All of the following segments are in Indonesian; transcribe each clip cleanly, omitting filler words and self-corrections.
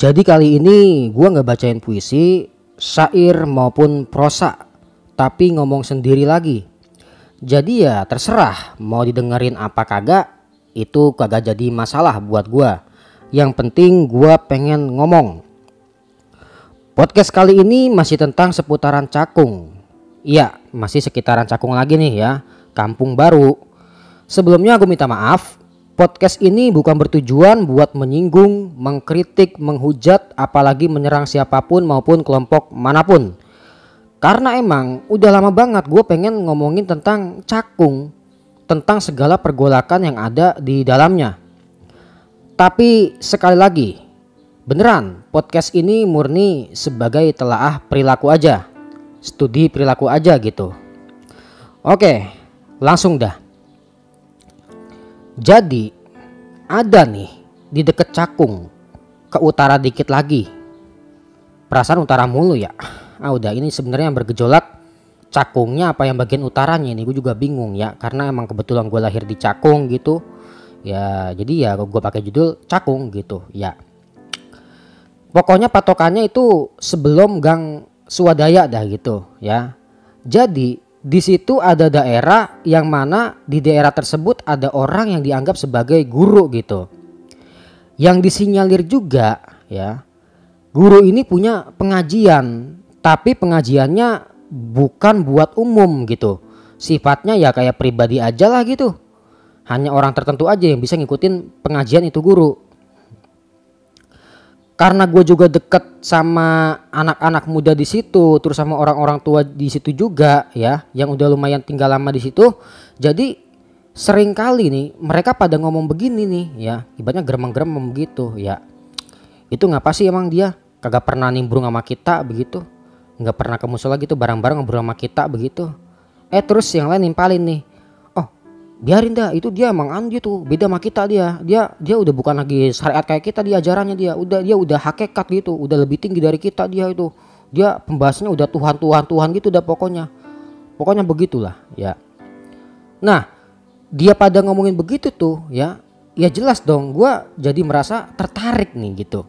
Jadi kali ini gua nggak bacain puisi, syair maupun prosa, tapi ngomong sendiri lagi. Jadi ya terserah mau didengerin apa kagak, itu kagak jadi masalah buat gua. Yang penting gua pengen ngomong. Podcast kali ini masih tentang seputaran Cakung. Iya, masih sekitaran Cakung lagi nih ya, kampung baru. Sebelumnya aku minta maaf. Podcast ini bukan bertujuan buat menyinggung, mengkritik, menghujat, apalagi menyerang siapapun maupun kelompok manapun. Karena emang udah lama banget gue pengen ngomongin tentang Cakung, tentang segala pergolakan yang ada di dalamnya. Tapi sekali lagi, beneran podcast ini murni sebagai telaah perilaku aja, studi perilaku aja gitu. Oke, langsung dah. Jadi ada nih di deket Cakung, ke utara dikit lagi. Perasaan utara mulu ya. Udah ini sebenarnya yang bergejolak Cakungnya apa yang bagian utaranya ini gue juga bingung ya. Karena emang kebetulan gue lahir di Cakung gitu. Ya jadi ya gue pakai judul Cakung gitu ya. Pokoknya patokannya itu sebelum Gang Swadaya dah gitu ya. Jadi di situ ada daerah yang mana di daerah tersebut ada orang yang dianggap sebagai guru gitu. Yang disinyalir juga ya, guru ini punya pengajian, tapi pengajiannya bukan buat umum gitu. Sifatnya ya kayak pribadi aja lah gitu. Hanya orang tertentu aja yang bisa ngikutin pengajian itu guru. Karena gue juga deket sama anak-anak muda di situ, terus sama orang-orang tua di situ juga ya, yang udah lumayan tinggal lama di situ. Jadi sering kali nih mereka pada ngomong begini nih ya, ibaratnya geremeng-geremeng gitu ya. Itu ngapa sih emang dia kagak pernah nimbrung sama kita begitu, nggak pernah ke musola gitu bareng-bareng ngobrol sama kita begitu. Terus yang lain nimpalin nih, biarin dah, itu dia emang anjir tuh, beda sama kita dia udah bukan lagi syariat kayak kita, dia ajarannya dia udah hakikat gitu, udah lebih tinggi dari kita dia pembahasannya udah Tuhan gitu dah pokoknya begitulah ya. Nah dia pada ngomongin begitu tuh ya jelas dong gua jadi merasa tertarik nih gitu.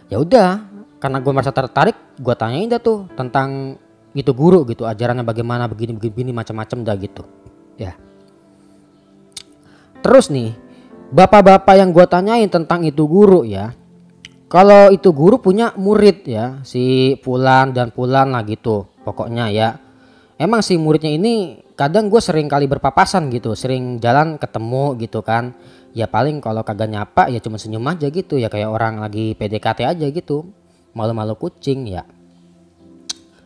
Ya udah, karena gua merasa tertarik, gua tanyain dah tuh tentang itu guru gitu, ajarannya bagaimana, begini macam-macam dah gitu. Ya. Terus nih, bapak-bapak yang gue tanyain tentang itu guru ya. Kalau itu guru punya murid ya, si Fulan dan Fulan lah gitu. Pokoknya ya. Emang si muridnya ini kadang gue sering kali berpapasan gitu, sering jalan ketemu gitu kan. Ya paling kalau kagak nyapa ya cuma senyum aja gitu ya, kayak orang lagi PDKT aja gitu. Malu-malu kucing ya.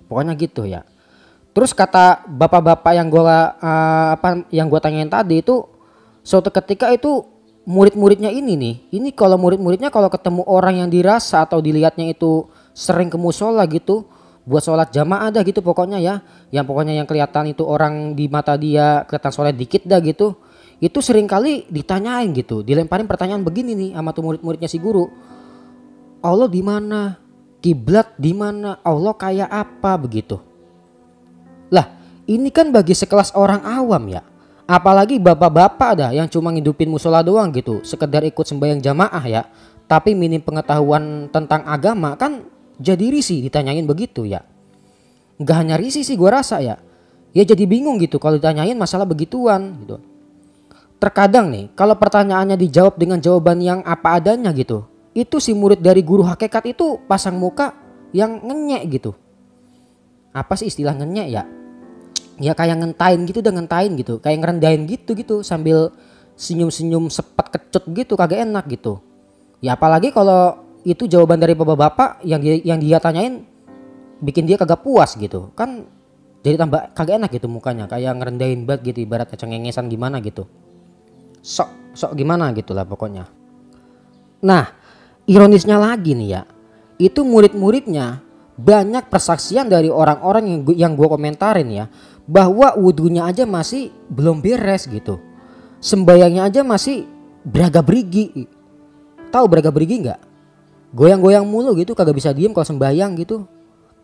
Pokoknya gitu ya. Terus kata bapak-bapak yang gue tanyain tadi itu, suatu ketika itu murid-muridnya ini kalau murid-muridnya kalau ketemu orang yang dirasa atau dilihatnya itu sering ke musola gitu buat sholat jamaah dah gitu pokoknya ya, yang kelihatan itu orang di mata dia kelihatan sholat dikit dah gitu, itu sering kali ditanyain gitu, dilemparin pertanyaan begini nih sama tuh murid-muridnya si guru. Allah di mana? Kiblat di mana? Allah kayak apa begitu? Lah ini kan bagi sekelas orang awam ya, apalagi bapak-bapak dah yang cuma ngidupin musola doang gitu, sekedar ikut sembahyang jamaah ya, tapi minim pengetahuan tentang agama kan jadi risih ditanyain begitu ya. Gak hanya risih sih gue rasa ya jadi bingung gitu kalau ditanyain masalah begituan gitu. Terkadang nih kalau pertanyaannya dijawab dengan jawaban yang apa adanya gitu, itu si murid dari guru hakikat itu pasang muka yang ngenyek gitu. Apa sih istilah ngenyek ya? Ya kayak ngentahin gitu, kayak ngerendahin gitu sambil senyum-senyum sepet kecut gitu, kagak enak gitu. Ya apalagi kalau itu jawaban dari bapak-bapak yang dia tanyain bikin dia kagak puas gitu. Kan jadi tambah kagak enak gitu mukanya, kayak ngerendahin banget gitu, ibaratnya cengengesan gimana gitu. Sok gimana gitulah pokoknya. Nah, ironisnya lagi nih ya, itu murid-muridnya banyak persaksian dari orang-orang yang gue komentarin ya, bahwa wudhunya aja masih belum beres gitu, sembayangnya aja masih braga-brigi. Tahu braga-brigi nggak? Goyang-goyang mulu gitu, kagak bisa diem kalau sembayang gitu,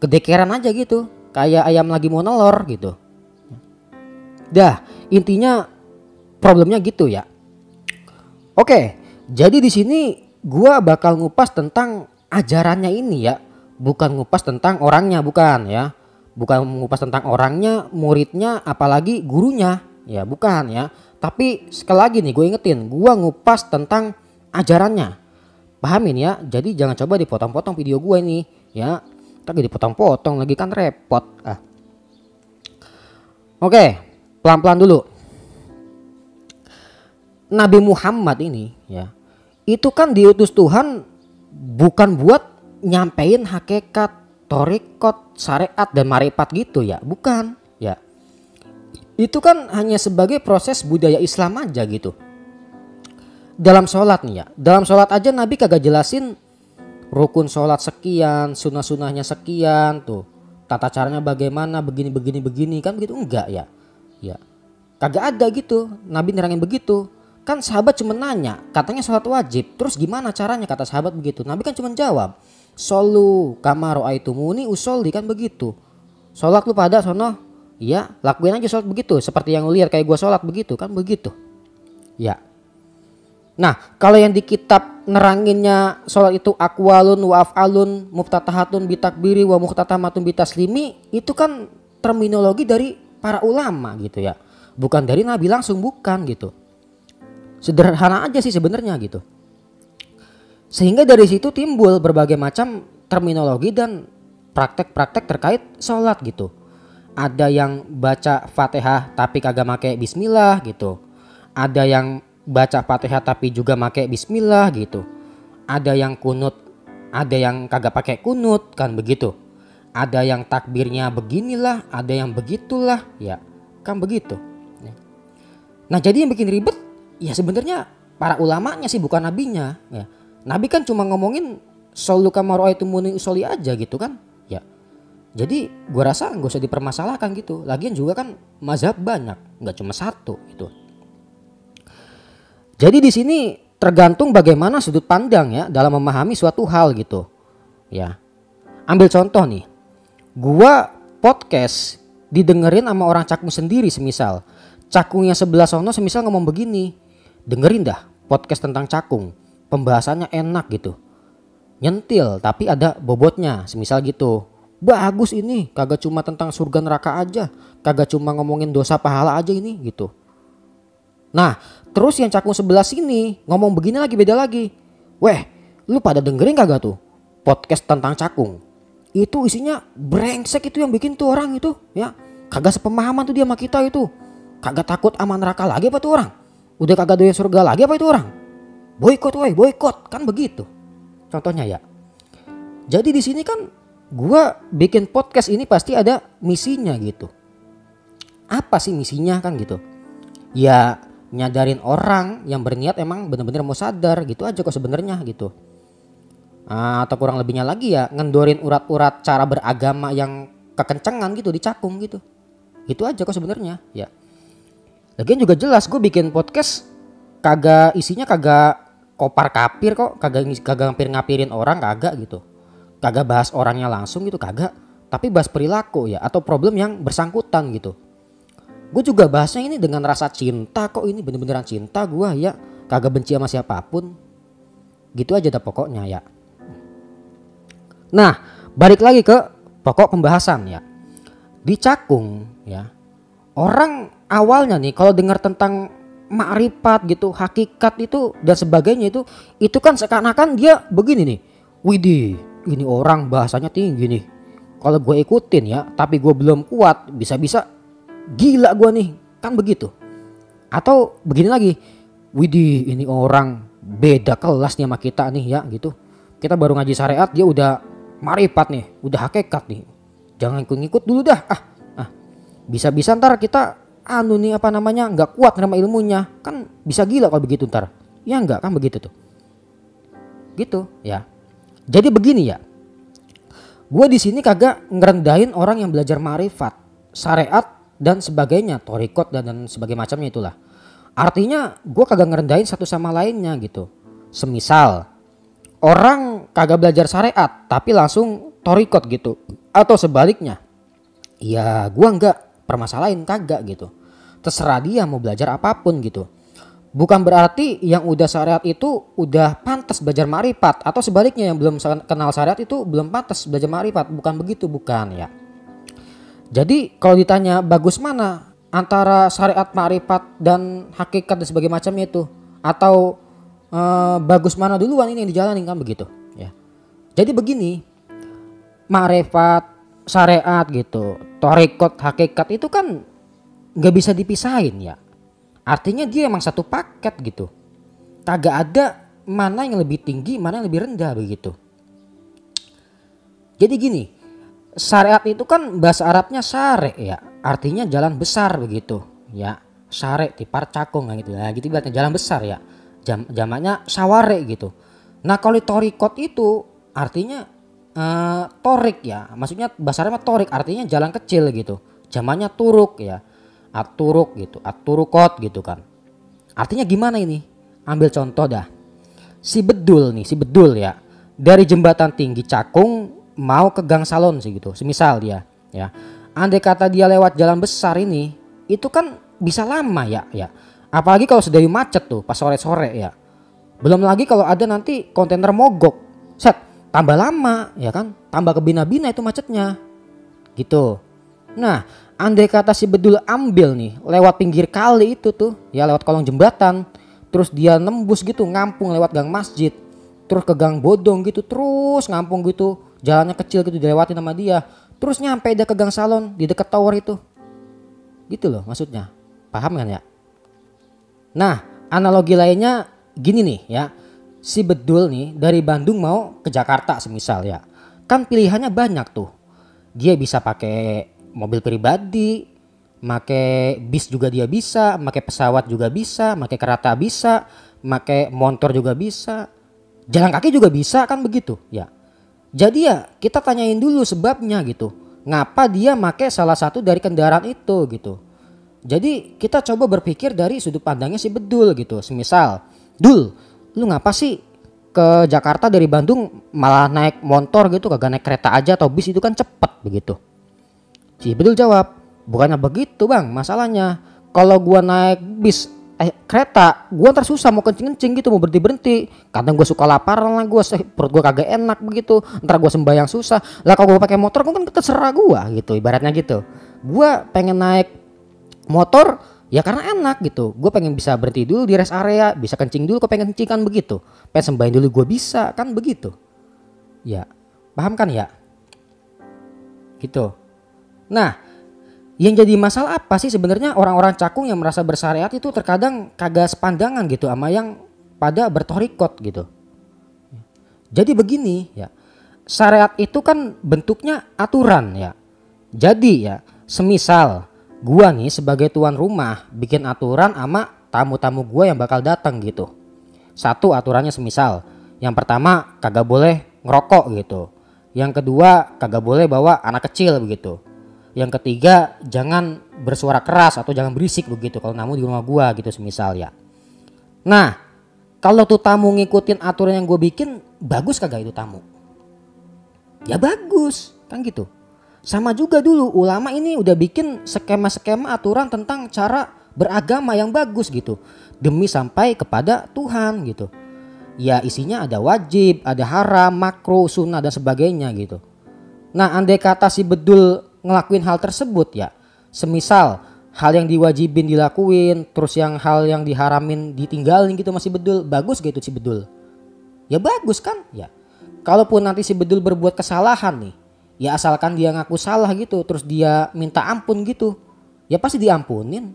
kedekeran aja gitu, kayak ayam lagi mau nelor gitu. Dah intinya problemnya gitu ya. Oke, jadi di sini gua bakal ngupas tentang ajarannya ini ya, bukan ngupas tentang orangnya, bukan ya. Bukan ngupas tentang orangnya, muridnya, apalagi gurunya, ya bukan ya. Tapi sekali lagi nih gue ingetin, gue ngupas tentang ajarannya. Pahamin ya, jadi jangan coba dipotong-potong video gue ini ya. Tapi dipotong-potong lagi kan repot. Oke, pelan-pelan dulu. Nabi Muhammad ini ya, itu kan diutus Tuhan bukan buat nyampein hakikat, thorikot, syariat dan marifat gitu ya, bukan ya. Itu kan hanya sebagai proses budaya Islam aja gitu. Dalam sholat nih ya, dalam sholat aja Nabi kagak jelasin rukun sholat sekian, sunnah-sunnahnya sekian tuh, tata caranya bagaimana, begini kan begitu, enggak ya. Ya kagak ada gitu, Nabi nerangin begitu. Kan sahabat cuma nanya, katanya sholat wajib, terus gimana caranya, kata sahabat begitu. Nabi kan cuma jawab, solu kama ro'aitumuni usolli, kan begitu. Sholat lu pada sono, ya lakuin aja sholat begitu, seperti yang lu lihat kayak gua sholat begitu, kan begitu. Ya. Nah kalau yang di kitab neranginnya sholat itu akwalun wa af'alun muftatahatun bitakbiri wa muhtatamatun bitaslimi, itu kan terminologi dari para ulama gitu ya, bukan dari Nabi langsung, bukan gitu. Sederhana aja sih sebenarnya gitu. Sehingga dari situ timbul berbagai macam terminologi dan praktek-praktek terkait sholat gitu. Ada yang baca Fatihah tapi kagak make bismillah gitu. Ada yang baca Fatihah tapi juga make bismillah gitu. Ada yang kunut, ada yang kagak pakai kunut, kan begitu. Ada yang takbirnya beginilah, ada yang begitulah, ya kan begitu. Nah jadi yang bikin ribet ya sebenarnya para ulamanya sih, bukan nabinya ya. Nabi kan cuma ngomongin shollu kama ro'aitumuni usolli aja gitu kan ya. Jadi gua rasa gak usah dipermasalahkan gitu. Lagian juga kan mazhab banyak, nggak cuma satu gitu. Jadi di sini tergantung bagaimana sudut pandang ya dalam memahami suatu hal gitu. Ya. Ambil contoh nih. Gua podcast didengerin sama orang Cakung sendiri semisal. Cakungnya sebelah sono semisal ngomong begini. Dengerin dah podcast tentang Cakung. Pembahasannya enak gitu. Nyentil tapi ada bobotnya semisal gitu. Bagus ini, kagak cuma tentang surga neraka aja, kagak cuma ngomongin dosa pahala aja ini gitu. Nah terus yang Cakung sebelah sini ngomong begini lagi, beda lagi. Weh lu pada dengerin kagak tuh podcast tentang Cakung? Itu isinya brengsek itu yang bikin tuh orang itu ya. Kagak sepemahaman tuh dia sama kita itu. Kagak takut sama neraka lagi apa tuh orang? Udah kagak doyan surga lagi apa itu orang? Boikot woi, boikot, kan begitu. Contohnya ya. Jadi di sini kan gua bikin podcast ini pasti ada misinya gitu. Apa sih misinya kan gitu? Ya nyadarin orang yang berniat emang bener-bener mau sadar gitu aja kok sebenarnya gitu. Atau kurang lebihnya lagi ya ngendorin urat-urat cara beragama yang kekencengan gitu di Cakung gitu. Itu aja kok sebenarnya ya. Lagian juga jelas gue bikin podcast kagak isinya kagak kopar kapir kok, kagak ngapir-ngapirin orang, kagak gitu. Kagak bahas orangnya langsung gitu, kagak. Tapi bahas perilaku ya atau problem yang bersangkutan gitu. Gue juga bahasnya ini dengan rasa cinta kok, ini bener-beneran cinta gue ya. Kagak benci sama siapapun. Gitu aja dah pokoknya ya. Nah balik lagi ke pokok pembahasan ya. Di Cakung ya. Orang awalnya nih kalau dengar tentang makrifat gitu, hakikat itu dan sebagainya itu kan seakan-akan dia begini nih. Widih, ini orang bahasanya tinggi nih. Kalau gue ikutin ya, tapi gue belum kuat, bisa-bisa gila gue nih, kan begitu. Atau begini lagi, widih ini orang beda kelas nih sama kita nih ya gitu. Kita baru ngaji syariat, dia udah makrifat nih, udah hakikat nih. Jangan ikut-ikut dulu dah. Bisa-bisa ntar kita nggak kuat nerima ilmunya, kan bisa gila kalau begitu ntar. Ya enggak kan begitu tuh. Gitu ya. Jadi begini ya. Gue di sini kagak ngerendahin orang yang belajar ma'rifat, syariat dan sebagainya, thorikot dan sebagainya macamnya itulah. Artinya gue kagak ngerendahin satu sama lainnya gitu. Semisal orang kagak belajar syariat tapi langsung thorikot gitu, atau sebaliknya. Ya gue enggak permasalahin, kagak gitu. Terserah dia mau belajar apapun gitu. Bukan berarti yang udah syariat itu udah pantas belajar ma'rifat, atau sebaliknya yang belum kenal syariat itu belum pantas belajar ma'rifat. Bukan begitu, bukan ya. Jadi kalau ditanya bagus mana antara syariat, ma'rifat dan hakikat dan sebagainya macamnya itu, atau bagus mana duluan ini yang dijalani, kan begitu ya. Jadi begini, ma'rifat, syariat gitu, thariqat, hakikat itu kan nggak bisa dipisahin ya. Artinya dia emang satu paket gitu. Kagak ada mana yang lebih tinggi, mana yang lebih rendah begitu. Jadi gini, syariat itu kan bahasa Arabnya syare ya, artinya jalan besar begitu ya. Syare tipar cakung gitu ya, gitu berarti jalan besar ya. Jamaknya saware gitu. Nah kalau thariqat itu artinya torik ya, maksudnya bahasa Arabnya torik, artinya jalan kecil gitu. Jamaknya turuk ya. Aturuk gitu, aturukot gitu kan. Artinya gimana ini? Ambil contoh dah. Si bedul ya. Dari jembatan tinggi Cakung mau ke Gang Salon sih gitu. Semisal dia ya. Andai kata dia lewat jalan besar ini, itu kan bisa lama ya. Apalagi kalau sedang macet tuh pas sore-sore ya. Belum lagi kalau ada nanti kontainer mogok. Set, tambah lama ya kan? Tambah kebina-bina itu macetnya. Gitu. Nah, andai kata si bedul ambil nih lewat pinggir kali itu tuh ya, lewat kolong jembatan, terus dia nembus gitu ngampung lewat gang masjid, terus ke gang bodong gitu, terus ngampung gitu, jalannya kecil gitu dilewati sama dia, terus nyampe dia ke Gang Salon di dekat tower itu. Gitu loh maksudnya, paham kan ya? Nah analogi lainnya gini nih ya, si bedul nih dari Bandung mau ke Jakarta semisal ya, kan pilihannya banyak tuh. Dia bisa pakai mobil pribadi, make bis juga dia bisa, make pesawat juga bisa, make kereta bisa, make motor juga bisa, jalan kaki juga bisa, kan begitu ya. Jadi ya kita tanyain dulu sebabnya gitu, ngapa dia make salah satu dari kendaraan itu gitu. Jadi kita coba berpikir dari sudut pandangnya si bedul gitu. Semisal, Dul, lu ngapa sih ke Jakarta dari Bandung malah naik motor gitu, kagak naik kereta aja atau bis, itu kan cepet begitu. Si bedul jawab, bukannya begitu bang, masalahnya kalau gua naik bis kereta gua ntar susah mau kencing-kencing gitu, mau berhenti-berhenti, kadang gua suka laparan lah, perut gua kagak enak begitu, ntar gua sembahyang susah lah. Kalau gua pakai motor gua kan terserah gua gitu, ibaratnya gitu. Gua pengen naik motor ya karena enak gitu, gua pengen bisa berhenti dulu di rest area, bisa kencing dulu kok pengen kencing kan begitu, pengen sembahyang dulu gua bisa kan begitu ya. Paham kan ya gitu. Nah, yang jadi masalah apa sih sebenarnya orang-orang Cakung yang merasa bersyariat itu terkadang kagak sepandangan gitu sama yang pada berthariqat gitu. Jadi begini ya, syariat itu kan bentuknya aturan ya. Jadi ya, semisal gua nih sebagai tuan rumah bikin aturan sama tamu-tamu gua yang bakal datang gitu. Satu aturannya semisal, yang pertama kagak boleh ngerokok gitu. Yang kedua kagak boleh bawa anak kecil begitu. Yang ketiga jangan bersuara keras atau jangan berisik begitu kalau namu di rumah gua gitu semisal ya. Nah kalau tuh tamu ngikutin aturan yang gue bikin, bagus kagak itu tamu? Ya bagus kan gitu. Sama juga dulu ulama ini udah bikin skema-skema aturan tentang cara beragama yang bagus gitu, demi sampai kepada Tuhan gitu. Ya isinya ada wajib, ada haram, makruh, sunnah dan sebagainya gitu. Nah andai kata si bedul ngelakuin hal tersebut ya, semisal hal yang diwajibin dilakuin, terus yang hal yang diharamin ditinggalin gitu masih bedul, bagus gitu si bedul? Ya bagus kan ya. Kalaupun nanti si bedul berbuat kesalahan nih, ya asalkan dia ngaku salah gitu, terus dia minta ampun gitu, ya pasti diampunin.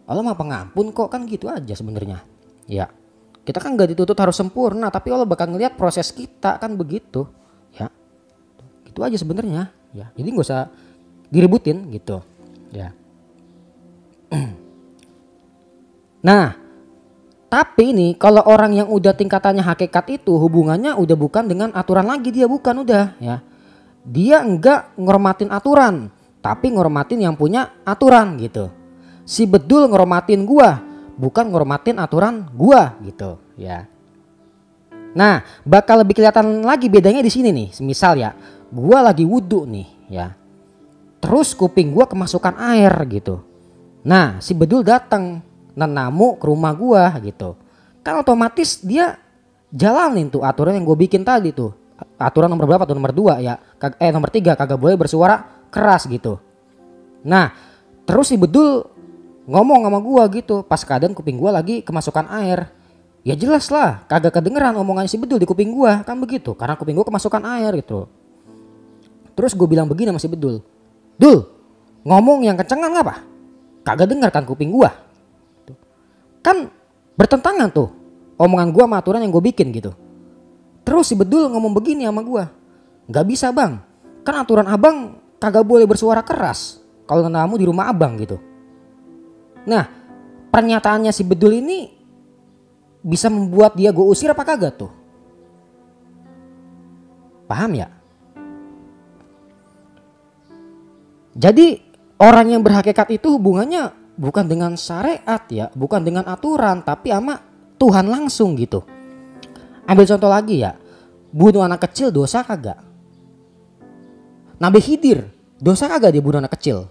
Allah mah pengampun kok, kan gitu aja sebenarnya ya. Kita kan gak dituntut harus sempurna, tapi Allah bakal ngeliat proses kita kan begitu ya. Itu aja sebenarnya ya, jadi nggak usah diributin gitu ya. Nah tapi ini kalau orang yang udah tingkatannya hakikat itu hubungannya udah bukan dengan aturan lagi, dia bukan udah ya. Dia enggak ngormatin aturan tapi ngormatin yang punya aturan gitu. Si bedul ngormatin gua bukan ngormatin aturan gua gitu ya. Nah bakal lebih kelihatan lagi bedanya di sini nih. Semisal ya, gua lagi wudhu nih ya, terus kuping gua kemasukan air gitu. Nah si bedul datang nenamu ke rumah gua gitu. Kan otomatis dia jalanin tuh aturan yang gue bikin tadi tuh. Aturan nomor berapa tuh? Nomor 2 ya. Nomor 3 kagak boleh bersuara keras gitu. Nah, terus si Bedul ngomong sama gua gitu pas keadaan kuping gua lagi kemasukan air. Ya jelas lah, kagak kedengeran omongan si Bedul di kuping gua, kan begitu. Karena kuping gua kemasukan air gitu. Terus gue bilang begini sama si Bedul. Dul, ngomong yang kencengan apa? Kagak denger kan kuping gua. Kan bertentangan tuh omongan gua sama aturan yang gue bikin gitu. Terus si Bedul ngomong begini sama gua. Gak bisa bang, kan aturan abang kagak boleh bersuara keras kalau nenamu di rumah abang gitu. Nah, pernyataannya si Bedul ini bisa membuat dia gue usir apa kagak tuh? Paham ya? Jadi orang yang berhakikat itu hubungannya bukan dengan syariat ya, bukan dengan aturan, tapi sama Tuhan langsung gitu. Ambil contoh lagi ya, bunuh anak kecil dosa kagak? Nabi Khidir dosa kagak dia bunuh anak kecil?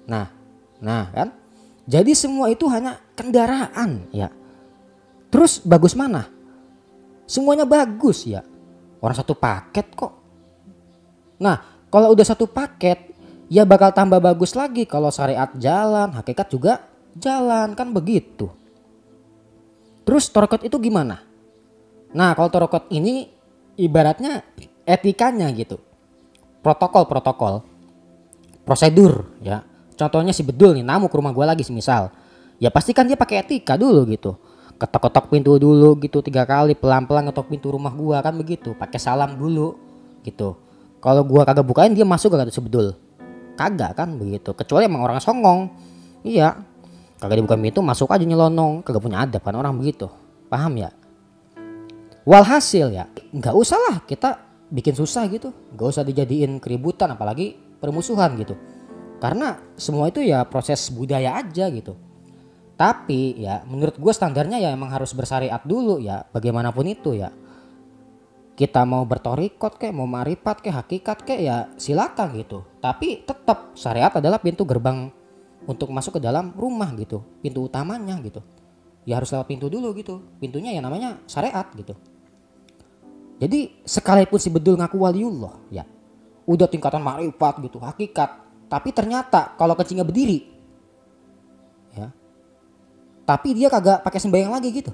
Nah kan, jadi semua itu hanya kendaraan ya. Terus bagus mana? Semuanya bagus ya, orang satu paket kok. Nah kalau udah satu paket ya bakal tambah bagus lagi kalau syariat jalan, hakikat juga jalan, kan begitu. Terus torokot itu gimana? Nah kalau torokot ini ibaratnya etikanya gitu, protokol, prosedur ya. Contohnya si Bedul nih namu ke rumah gue lagi semisal, ya pasti kan dia pakai etika dulu gitu. Ketok-ketok pintu dulu gitu 3 kali, pelan-pelan ngetok pintu rumah gue kan begitu, pakai salam dulu gitu. Kalau gue kagak bukain dia masuk kagak tuh si Bedul? Kagak kan begitu, kecuali emang orang songong. Iya, kagak dibuka pintu masuk aja nyelonong, kagak punya adab kan orang begitu. Paham ya? Walhasil ya, nggak usah lah kita bikin susah gitu, nggak usah dijadiin keributan apalagi permusuhan gitu. Karena semua itu ya proses budaya aja gitu. Tapi ya menurut gue standarnya ya emang harus bersyariat dulu ya, bagaimanapun itu ya. Kita mau bertorikot kek, mau marifat kek, hakikat kek ya silakan gitu. Tapi tetap syariat adalah pintu gerbang untuk masuk ke dalam rumah gitu, pintu utamanya gitu. Ya harus lewat pintu dulu gitu, pintunya ya namanya syariat gitu. Jadi sekalipun si Bedul ngaku waliullah ya, udah tingkatan marifat gitu, hakikat, tapi ternyata kalau kencingnya berdiri ya, tapi dia kagak pakai sembahyang lagi gitu,